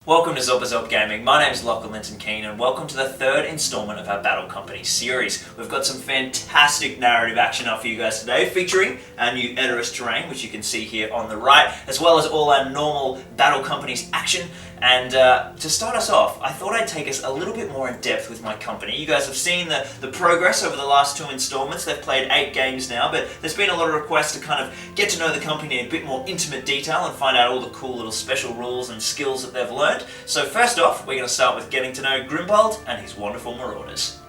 Welcome to Wargaming. My name is Lachie and welcome to the third installment of our Battle Company series. We've got some fantastic narrative action up for you guys today, featuring our new Edoras terrain, which you can see here on the right, as well as all our normal Battle Company's action. And to start us off, I thought I'd take us a little bit more in depth with my company. You guys have seen the progress over the last two installments. They've played 8 games now, but there's been a lot of requests to kind of get to know the company in a bit more intimate detail and find out all the cool little special rules and skills that they've learned. So first off, we're going to start with getting to know Grimbold and his wonderful marauders.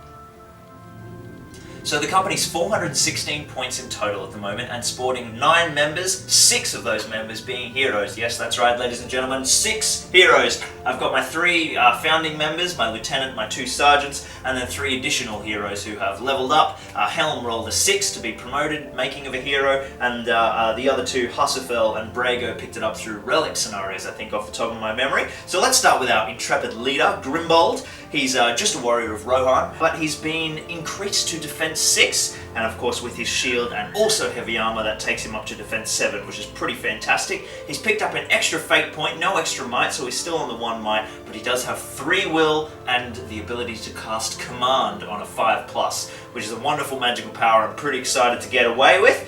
So the company's 416 points in total at the moment and sporting 9 members, 6 of those members being heroes. Yes, that's right, ladies and gentlemen, 6 heroes. I've got my 3 founding members, my lieutenant, my 2 sergeants, and then 3 additional heroes who have leveled up. Helm rolled a 6 to be promoted, making of a hero, and the other 2, Hussafel and Brago, picked it up through relic scenarios, I think, off the top of my memory. So let's start with our intrepid leader, Grimbold. He's just a warrior of Rohan, but he's been increased to defense 6, and of course with his shield and also heavy armor that takes him up to defense 7, which is pretty fantastic. He's picked up an extra fate point, no extra might, so he's still on the 1 might, but he does have 3 will and the ability to cast command on a 5+, which is a wonderful magical power I'm pretty excited to get away with.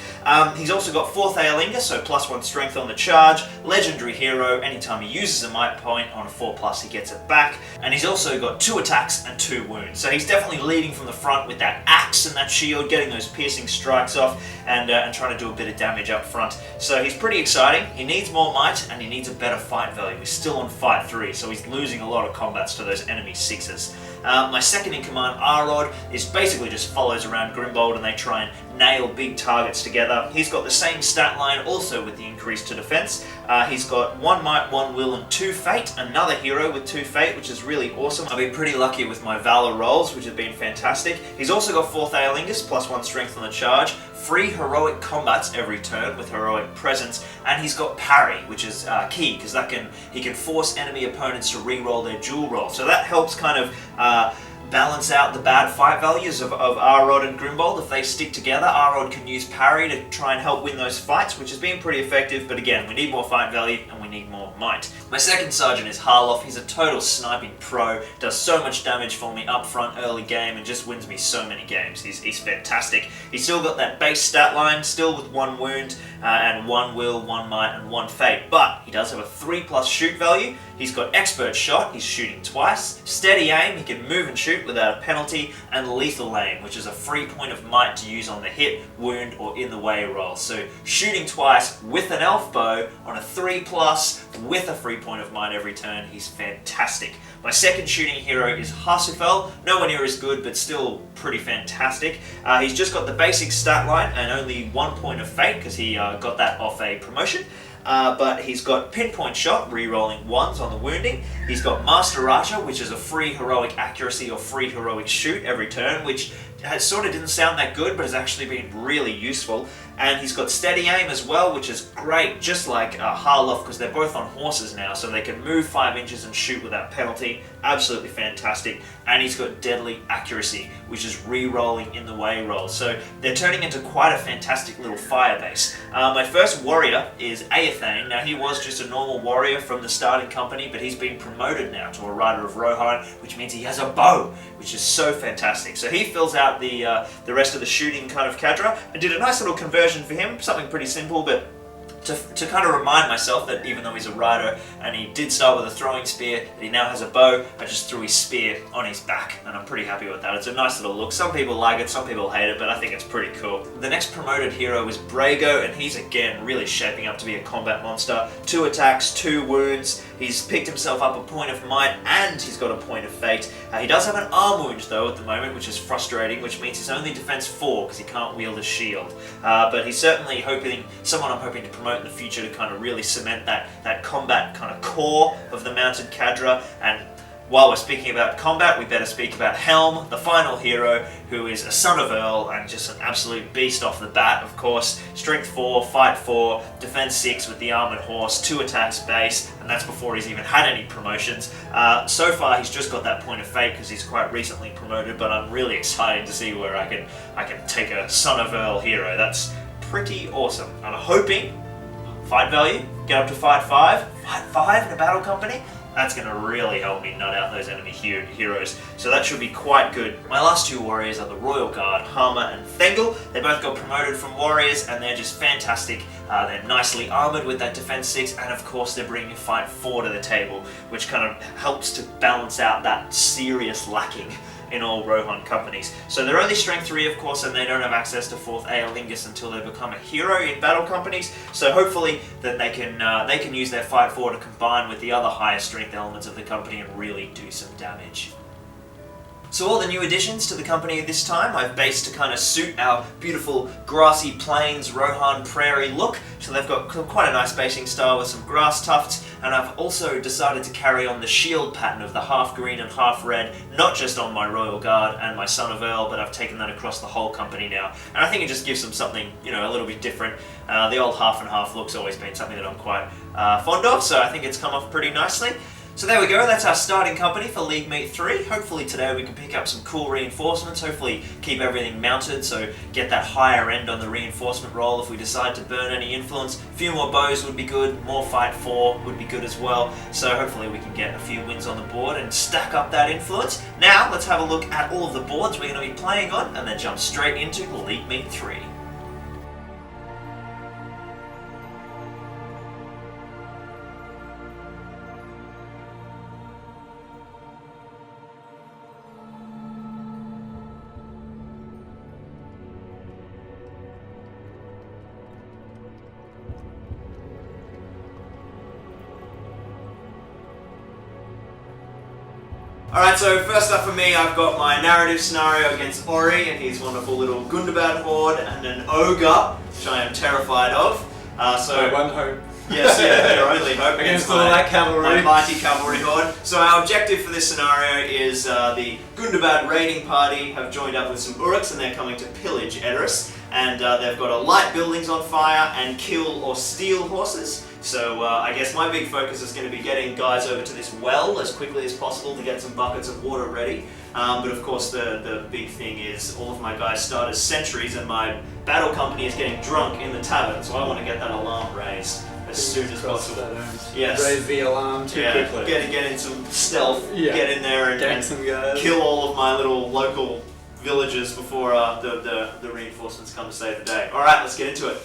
He's also got 4th Aelinga, so +1 strength on the charge, legendary hero, anytime he uses a might point on a 4+, he gets it back, and he's also got 2 attacks and 2 wounds, so he's definitely leading from the front with that axe and that shield, getting those piercing strikes off and trying to do a bit of damage up front. So he's pretty exciting. He needs more might and he needs a better fight value. He's still on fight 3, so he's losing a lot of combats to those enemy 6s. My second in command, Arod, is basically just follows around Grimbold and they try and nail big targets together. He's got the same stat line also with the increase to defense. He's got 1 might, 1 will and 2 fate, another hero with 2 fate, which is really awesome. I've been pretty lucky with my valor rolls, which have been fantastic. He's also got 4th Aelingus, +1 strength on the charge, 3 heroic combats every turn with heroic presence, and he's got parry, which is key because he can force enemy opponents to re-roll their dual roll. So that helps kind of balance out the bad fight values of Arod and Grimbold. If they stick together, Arod can use parry to try and help win those fights, which has been pretty effective, but again, we need more fight value and we need more might. My second sergeant is Harloff. He's a total sniping pro, does so much damage for me up front early game and just wins me so many games. He's fantastic. He's still got that base stat line, still with 1 wound and 1 will, 1 might and 1 fate, but he does have a 3+ shoot value. He's got expert shot, he's shooting twice, steady aim, he can move and shoot without a penalty, and lethal aim, which is a free point of might to use on the hit, wound, or in the way roll. So shooting twice with an elf bow on a 3+ with a free point of might every turn, he's fantastic. My second shooting hero is Hussafel, nowhere near as good, but still pretty fantastic. He's just got the basic stat line and only 1 point of fate, because he got that off a promotion. But he's got pinpoint shot, re-rolling 1s on the wounding. He's got Master Archer, which is a free heroic accuracy or free heroic shoot every turn, which sort of didn't sound that good, but has actually been really useful. And he's got steady aim as well, which is great, just like Harloff, because they're both on horses now, so they can move 5 inches and shoot without penalty. Absolutely fantastic. And he's got deadly accuracy, which is re-rolling in the way roll. So they're turning into quite a fantastic little fire base. My first warrior is Aethane. Now he was just a normal warrior from the starting company, but he's been promoted now to a rider of Rohan, which means he has a bow, which is so fantastic. So he fills out the rest of the shooting kind of cadre. I did a nice little conversion for him, something pretty simple, but to kind of remind myself that even though he's a rider and he did start with a throwing spear, that he now has a bow, I just threw his spear on his back and I'm pretty happy with that. It's a nice little look. Some people like it, some people hate it, but I think it's pretty cool. The next promoted hero is Brago, and he's again really shaping up to be a combat monster. 2 attacks, 2 wounds. He's picked himself up a point of might and he's got a point of fate. He does have an arm wound though at the moment, which is frustrating, which means he's only defense 4 because he can't wield a shield. But he's certainly someone I'm hoping to promote in the future to kind of really cement that combat kind of core of the mounted cadre. And while we're speaking about combat, we better speak about Helm, the final hero, who is a son of Earl and just an absolute beast off the bat, of course. Strength 4, fight 4, defense 6 with the armored horse, 2 attacks base, and that's before he's even had any promotions. So far he's just got that point of fate because he's quite recently promoted, but I'm really excited to see where I can take a son of Earl hero. That's pretty awesome. And I'm hoping fight value, get up to fight 5 in a battle company. That's going to really help me nut out those enemy heroes, so that should be quite good. My last two warriors are the Royal Guard, Harmer and Thengel. They both got promoted from warriors, and they're just fantastic. They're nicely armoured with that defense 6, and of course they're bringing fight 4 to the table, which kind of helps to balance out that serious lacking in all Rohan companies. So they're only strength 3, of course, and they don't have access to 4th Aelingus until they become a hero in battle companies. So hopefully that they can use their fight 4 to combine with the other higher strength elements of the company and really do some damage. So all the new additions to the company this time I've based to kind of suit our beautiful grassy plains Rohan prairie look. So they've got quite a nice basing style with some grass tufts, and I've also decided to carry on the shield pattern of the half green and half red, not just on my Royal Guard and my Son of Earl, but I've taken that across the whole company now. And I think it just gives them something, a little bit different. The old half and half look's always been something that I'm quite fond of, so I think it's come off pretty nicely. So there we go, that's our starting company for League Meet 3. Hopefully today we can pick up some cool reinforcements, hopefully keep everything mounted, so get that higher end on the reinforcement roll if we decide to burn any influence. A few more bows would be good, more fight 4 would be good as well, so hopefully we can get a few wins on the board and stack up that influence. Now let's have a look at all of the boards we're going to be playing on and then jump straight into League Meet 3. Alright, so first up for me, I've got my narrative scenario against Ori and his wonderful little Gundabad horde and an ogre, which I am terrified of. One hope. Yes, yeah, your only hope against all that cavalry. My mighty cavalry horde. So our objective for this scenario is the Gundabad raiding party have joined up with some Uruks and they're coming to pillage Edoras. And they've got to light buildings on fire and kill or steal horses. So I guess my big focus is going to be getting guys over to this well as quickly as possible to get some buckets of water ready. But of course the big thing is all of my guys start as sentries and my battle company is getting drunk in the tavern, so I want to get that alarm raised as soon as possible. Yes. Raise the alarm too quickly. Get in some stealth, get in there and some guys. Kill all of my little local villagers before the reinforcements come to save the day. Alright, let's get into it.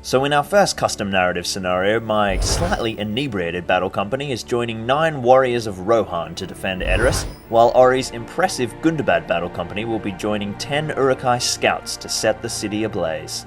So in our first custom narrative scenario, my slightly inebriated battle company is joining 9 warriors of Rohan to defend Edoras, while Ori's impressive Gundabad battle company will be joining 10 Urukai scouts to set the city ablaze.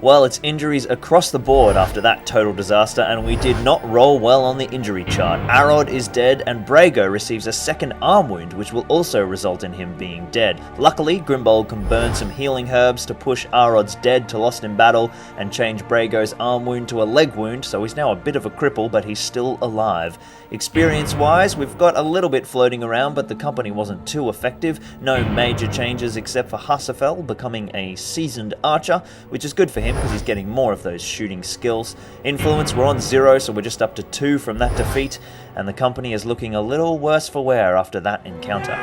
Well, it's injuries across the board after that total disaster, and we did not roll well on the injury chart. Arod is dead, and Brago receives a second arm wound, which will also result in him being dead. Luckily, Grimbold can burn some healing herbs to push Arod's dead to lost in battle, and change Brago's arm wound to a leg wound, so he's now a bit of a cripple, but he's still alive. Experience-wise, we've got a little bit floating around, but the company wasn't too effective. No major changes except for Hasafel becoming a seasoned archer, which is good for him because he's getting more of those shooting skills. Influence, we're on 0, so we're just up to 2 from that defeat, and the company is looking a little worse for wear after that encounter.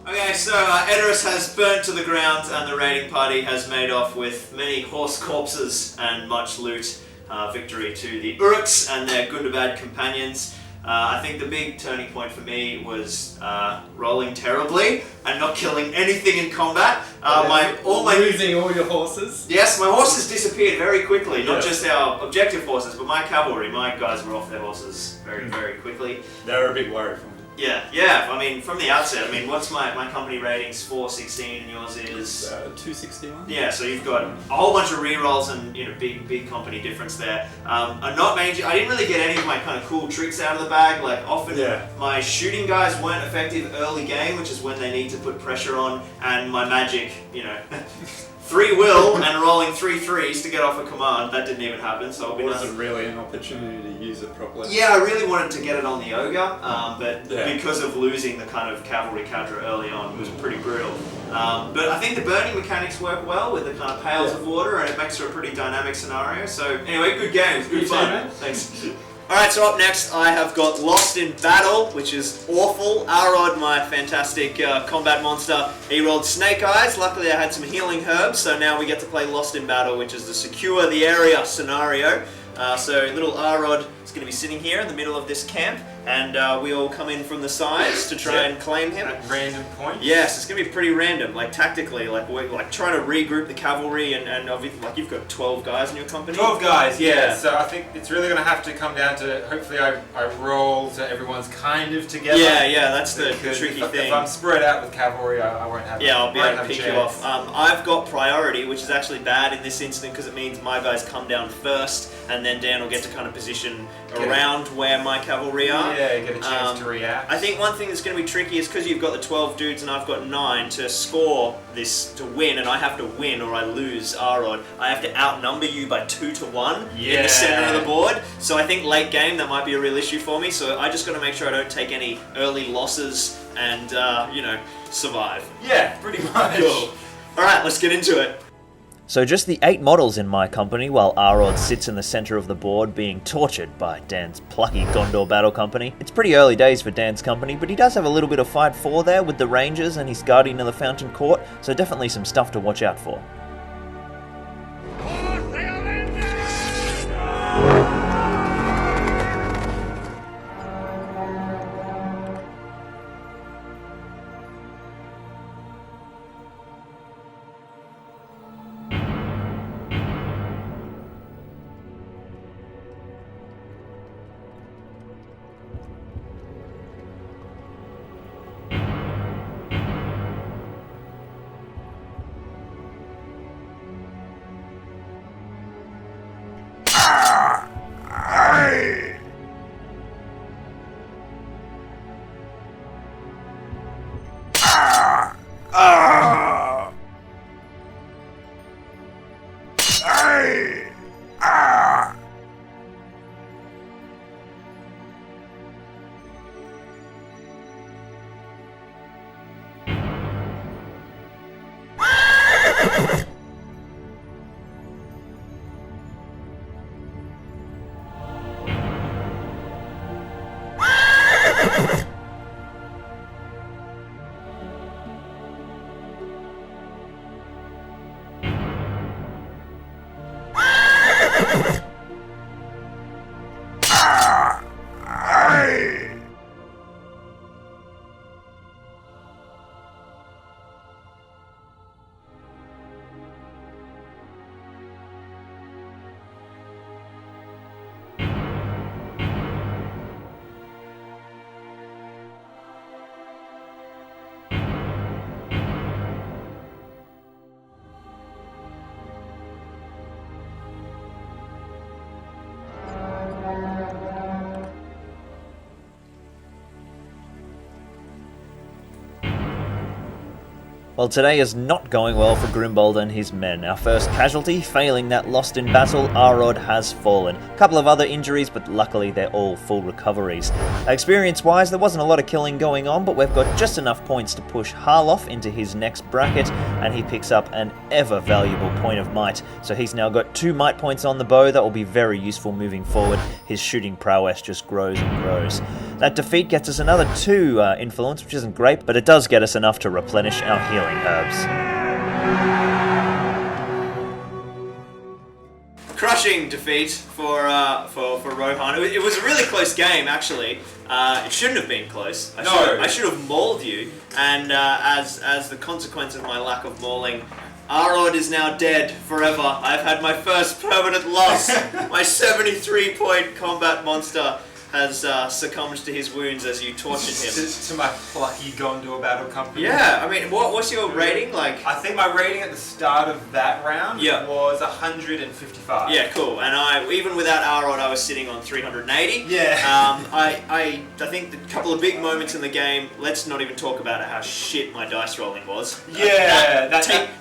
Okay, so Edoras has burnt to the ground, and the raiding party has made off with many horse corpses and much loot. Victory to the Uruks and their Gundobad companions. I think the big turning point for me was rolling terribly and not killing anything in combat. Losing all your horses? Yes, my horses disappeared very quickly. Not just our objective horses, but my cavalry. My guys were off their horses very, very quickly. They were a big worry for me. Yeah. I mean, from the outset, what's my company ratings? 416, and yours is 261. Yeah, so you've got a whole bunch of rerolls and big company difference there. I'm not major. I didn't really get any of my kind of cool tricks out of the bag. Like often, my shooting guys weren't effective early game, which is when they need to put pressure on, and my magic, 3 will and rolling 3 threes to get off a command. That didn't even happen, so it wasn't really an opportunity to use it properly. Yeah, I really wanted to get it on the ogre, but because of losing the kind of cavalry cadre early on, it was pretty brutal. But I think the burning mechanics work well with the kind of pails of water, and it makes for a pretty dynamic scenario. So anyway, good game, good fun. Man. Thanks. Alright, so up next I have got Lost in Battle, which is awful. Arod, my fantastic combat monster, he rolled Snake Eyes. Luckily I had some healing herbs, so now we get to play Lost in Battle, which is the secure the area scenario. So little Arod is going to be sitting here in the middle of this camp, and we all come in from the sides to try and claim him. At random points? Yes, it's going to be pretty random, tactically, we're trying to regroup the cavalry, and obviously, you've got 12 guys in your company. 12 guys, yeah. So I think it's really going to have to come down to, hopefully I roll so everyone's kind of together. Yeah, that's the tricky thing. If I'm spread out with cavalry, I won't have I'll be able to pick you off. I've got priority, which is actually bad in this instant because it means my guys come down first, and then Dan will get to kind of position around where my cavalry are. Yeah, get a chance to react. I think one thing that's going to be tricky is because you've got the 12 dudes and I've got 9 to score this to win, and I have to win or I lose Arod. I have to outnumber you by 2 to 1 in the center of the board. So I think late game that might be a real issue for me. So I just got to make sure I don't take any early losses and survive. Yeah, pretty much. Cool. All right, let's get into it. So just the 8 models in my company, while Arod sits in the center of the board being tortured by Dan's plucky Gondor battle company. It's pretty early days for Dan's company, but he does have a little bit of fight for there with the Rangers and his Guardian of the Fountain Court, so definitely some stuff to watch out for. Well, today is not going well for Grimbold and his men. Our first casualty, failing that lost in battle, Arod has fallen. A couple of other injuries, but luckily they're all full recoveries. Experience-wise, there wasn't a lot of killing going on, but we've got just enough points to push Harloff into his next bracket, and he picks up an ever-valuable point of might. So he's now got 2 might points on the bow. That will be very useful moving forward. His shooting prowess just grows and grows. That defeat gets us another 2 influence, which isn't great, but it does get us enough to replenish our healing herbs. Crushing defeat for Rohan. It was a really close game, actually. It shouldn't have been close. I should have mauled you, and as the consequence of my lack of mauling, Arod is now dead forever. I've had my first permanent loss. My 73-point combat monster has succumbed to his wounds as you tortured him. To my plucky Gondor battle company. Yeah, I mean, what's your rating? Like, I think my rating at the start of that round was 155. Yeah, cool. And even without Arod, I was sitting on 380. Yeah. I think the couple of big moments in the game. Let's not even talk about how shit my dice rolling was. Yeah,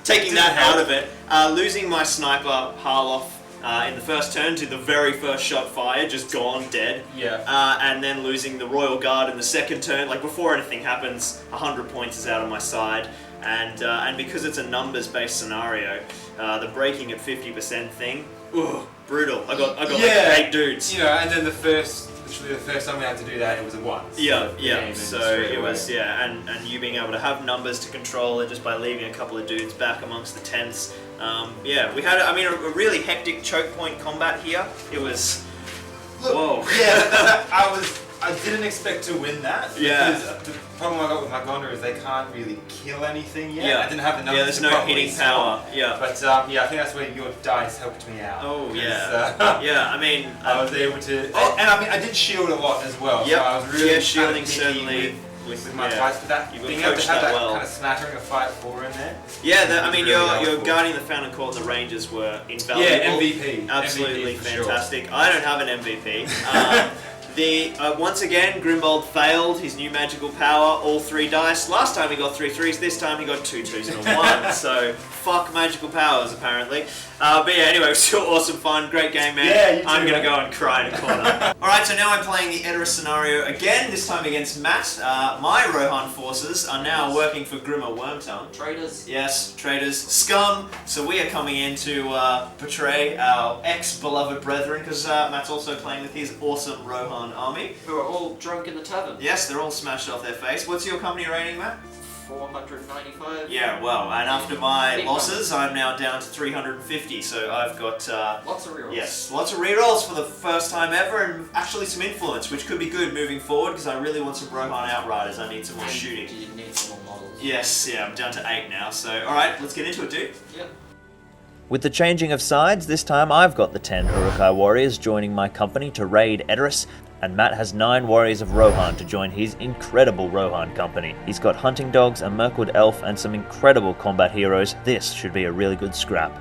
taking that out of it, losing my sniper Harloff in the first turn to the very first shot fired, just gone, dead. Yeah. And then losing the Royal Guard in the second turn, like before anything happens, 100 points is out of my side. And because it's a numbers-based scenario, the breaking at 50% thing, brutal. I got like 8 dudes. You know, and then literally the first time we had to do that, it was a 1. Yeah. So it was, and you being able to have numbers to control it just by leaving a couple of dudes back amongst the tents. We had, a really hectic choke point combat here. It was, whoa. Yeah, I didn't expect to win that. Yeah. Because the problem I got with my Gondor is they can't really kill anything yet. Yeah. I didn't have the numbers. Yeah, there's to no properly hitting score. power. Yeah. But I think that's where your dice helped me out. Oh Because, yeah. I was able to, and I did shield a lot as well. Yep. So I was really shielding kind of certainly. with my dice, but that You being able to coached have that that well. kind of smattering of Fight 4 in there. Yeah, really your helpful. Guardian of the Fountain Court and the Rangers were invaluable. Yeah, MVP. Absolutely MVP for sure. fantastic. I don't have an MVP. Once again, Grimbold failed his new magical power, all 3 dice. Last time he got 3 3s, this time he got 2 2s and a 1. So, fuck magical powers, apparently. But yeah, anyway, it was still awesome fun. Great game, man. Yeah, you too, I'm going to man. go and cry in a corner. Alright, so now I'm playing the Edoras scenario again, this time against Matt. My Rohan forces are now working for Grimmer Wormtongue. Traitors. Yes, traitors, scum. So we are coming in to betray our ex-beloved brethren, because Matt's also playing with his awesome Rohan army. Who are all drunk in the tavern. Yes, they're all smashed off their face. What's your company rating, Matt? 495. Yeah, well, and after my losses, I'm now down to 350, so I've got... Lots of rerolls. Yes, lots of rerolls for the first time ever, and actually some influence, which could be good moving forward, because I really want some Rohan Outriders. I need some more And shooting. You need some more models. Yes, yeah, I'm down to 8 now, so alright, let's get into it, dude. Yep. With the changing of sides, this time I've got the 10 Urukai warriors joining my company to raid Edoras, and Matt has 9 warriors of Rohan to join his incredible Rohan company. He's got hunting dogs, a Mirkwood elf, and some incredible combat heroes. This should be a really good scrap.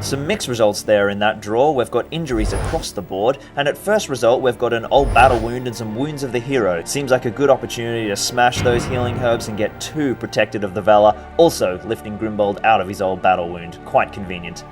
Some mixed results there in that draw. We've got injuries across the board, and at first result we've got an old battle wound and some wounds of the hero. It seems like a good opportunity to smash those healing herbs and get 2 protected of the Valor, also lifting Grimbold out of his old battle wound. Quite convenient.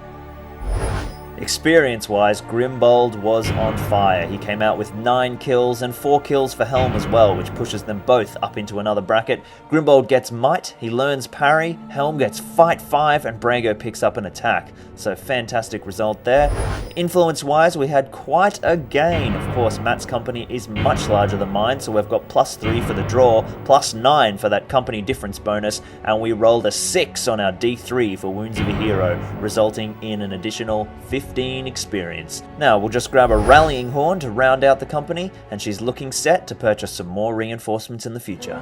Experience-wise, Grimbold was on fire. He came out with 9 kills and 4 kills for Helm as well, which pushes them both up into another bracket. Grimbold gets Might, he learns Parry, Helm gets Fight 5, and Brago picks up an Attack. So fantastic result there. Influence-wise, we had quite a gain. Of course, Matt's company is much larger than mine, so we've got +3 for the draw, +9 for that company difference bonus, and we rolled a 6 on our D3 for Wounds of a Hero, resulting in an additional 15 experience. Now we'll just grab a rallying horn to round out the company, and she's looking set to purchase some more reinforcements in the future.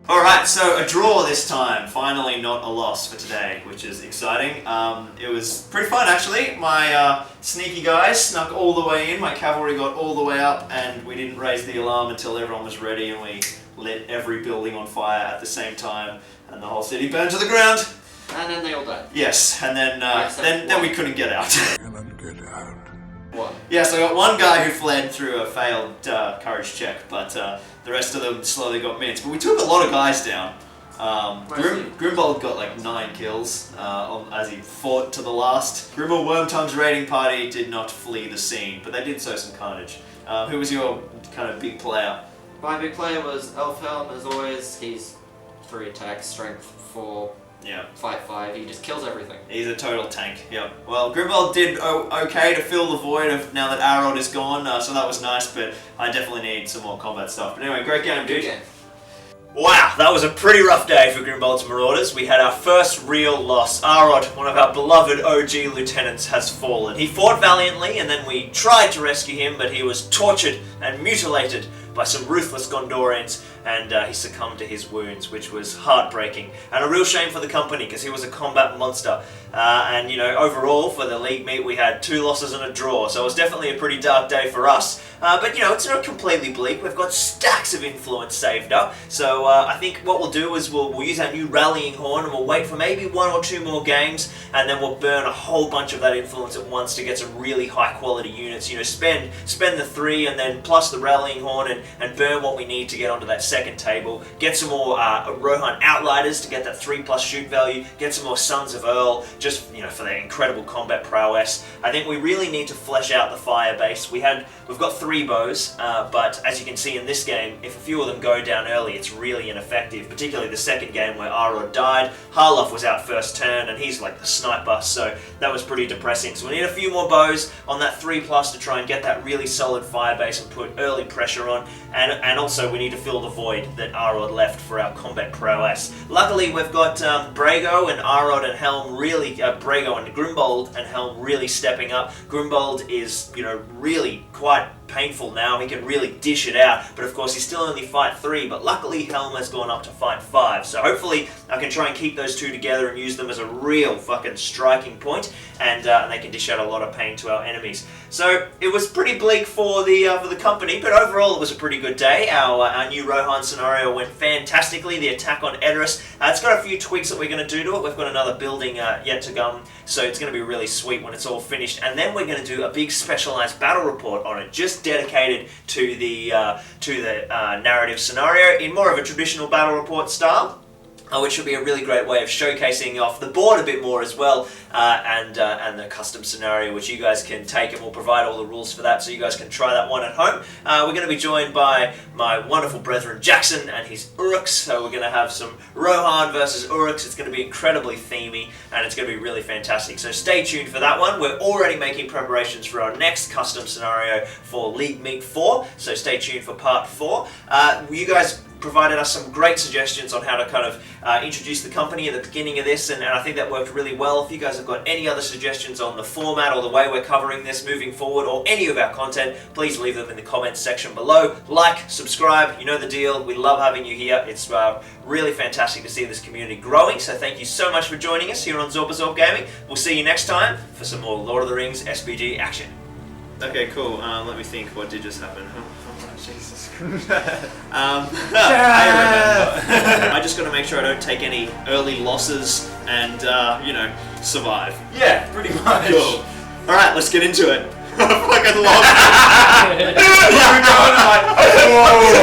Alright, so a draw this time. Finally not a loss for today, which is exciting. It was pretty fun actually. My sneaky guys snuck all the way in, my cavalry got all the way up, and we didn't raise the alarm until everyone was ready, and we lit every building on fire at the same time, and the whole city burned to the ground. And then they all died. Yes, and then we couldn't get out. What? Yes, I got one guy who fled through a failed courage check, but the rest of them slowly got minced. But we took a lot of guys down. Grimbold got like 9 kills as he fought to the last. Grimbold Wormtongue's raiding party did not flee the scene, but they did sow some carnage. Who was your kind of big player? My big player was Elfhelm, as always. He's 3 attacks, strength 4, Yeah. Fight 5. He just kills everything. He's a total tank, yep. Well, Grimbold did okay to fill the void of now that Arod is gone, so that was nice, but I definitely need some more combat stuff. But anyway, great game, dude. Good game. Wow, that was a pretty rough day for Grimbold's Marauders. We had our first real loss. Arod, one of our beloved OG lieutenants, has fallen. He fought valiantly, and then we tried to rescue him, but he was tortured and mutilated by some ruthless Gondorians, and he succumbed to his wounds, which was heartbreaking. And a real shame for the company, because he was a combat monster. And, you know, overall, for the league meet, we had 2 losses and a draw, so it was definitely a pretty dark day for us. But, you know, it's not completely bleak. We've got stacks of influence saved up, so I think what we'll do is we'll use our new rallying horn, and we'll wait for maybe 1 or 2 more games, and then we'll burn a whole bunch of that influence at once to get some really high-quality units. You know, spend the 3 and then plus the rallying horn, and burn what we need to get onto that second table. Get some more Rohan Outriders to get that 3+ shoot value. Get some more Sons of Earl just for their incredible combat prowess. I think we really need to flesh out the fire base. We've got 3 bows, but as you can see in this game, if a few of them go down early, it's really ineffective, particularly the second game where Arod died. Harloff was out first turn, and he's like the sniper, so that was pretty depressing. So we need a few more bows on that 3+ to try and get that really solid fire base and put early pressure on, and also we need to fill the void that Arod left for our combat prowess. Luckily, we've got Brago and Arod and Helm really, Brago and Grimbold and Helm really stepping up. Grimbold is, really quite painful now. He can really dish it out, but of course he's still only fight 3, but luckily Helm has gone up to fight 5, so hopefully I can try and keep those 2 together and use them as a real fucking striking point, and they can dish out a lot of pain to our enemies. So it was pretty bleak for the company, but overall it was a pretty good day. Our new Rohan scenario went fantastically. The attack on Edoras, it's got a few tweaks that we're going to do to it. We've got another building yet to come, so it's going to be really sweet when it's all finished, and then we're going to do a big specialized battle report on it, just dedicated to the narrative scenario in more of a traditional battle report style. Which should be a really great way of showcasing off the board a bit more as well, and the custom scenario, which you guys can take, and we'll provide all the rules for that, so you guys can try that one at home. We're going to be joined by my wonderful brethren Jackson and his Uruks, so we're going to have some Rohan versus Uruks. It's going to be incredibly themey, and it's going to be really fantastic, so stay tuned for that one. We're already making preparations for our next custom scenario for League Meet 4, so stay tuned for part 4. You guys provided us some great suggestions on how to kind of introduce the company at the beginning of this, and I think that worked really well. If you guys have got any other suggestions on the format or the way we're covering this moving forward, or any of our content, please leave them in the comments section below. Like, subscribe, you know the deal. We love having you here. It's really fantastic to see this community growing, so thank you so much for joining us here on Zorba Gaming. We'll see you next time for some more Lord of the Rings SBG action. Okay, cool. Let me think. What did just happen? Jesus. I just got to make sure I don't take any early losses and, survive. Yeah, pretty much. Cool. Alright, let's get into it. I fucking love it.